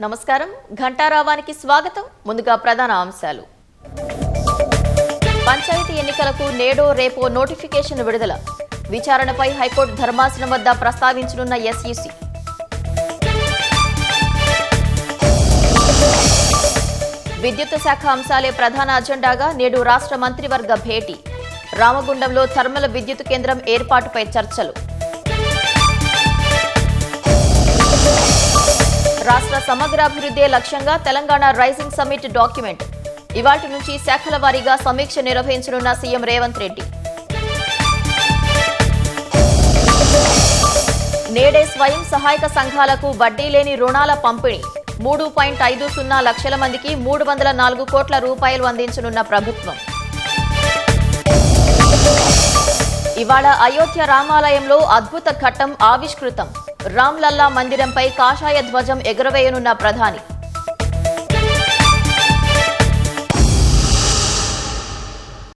నమస్కారం ఘంటారావానికి స్వాగతం. ముందుగా ప్రధాన అంశాలు. పంచాయతీ ఎన్నికలకు నేడో రేపో నోటిఫికేషన్ విడుదల. విచారణపై హైకోర్టు ధర్మాసనం వద్ద ప్రస్తావించనున్న ఎస్ఈసీ. విద్యుత్ శాఖ అంశాలే ప్రధాన అజెండాగా నేడు రాష్ట్ర మంత్రివర్గ భేటీ. రామగుండంలో థర్మల్ విద్యుత్ కేంద్రం ఏర్పాటుపై చర్చలు. రాష్ట్ర సమగ్రాభివృద్ధి లక్ష్యంగా తెలంగాణ రైజింగ్ సమ్మిట్ డాక్యుమెంట్. ఇవాల్టి నుంచి శాఖల వారీగా సమీక్ష నిర్వహించనున్న సీఎం రేవంత్ రెడ్డి. నేడే స్వయం సహాయక సంఘాలకు వడ్డీ లేని రుణాల పంపిణీ. 3.50 లక్షల మందికి 304 కోట్ల రూపాయలు అందించనున్న ప్రభుత్వం. ఇవాళ అయోధ్య రామాలయంలో అద్భుత ఘట్టం ఆవిష్కృతం. రామ్లల్లా మందిరంపై కాషాయ ధ్వజం ఎగురవేయనున్న ప్రధాని.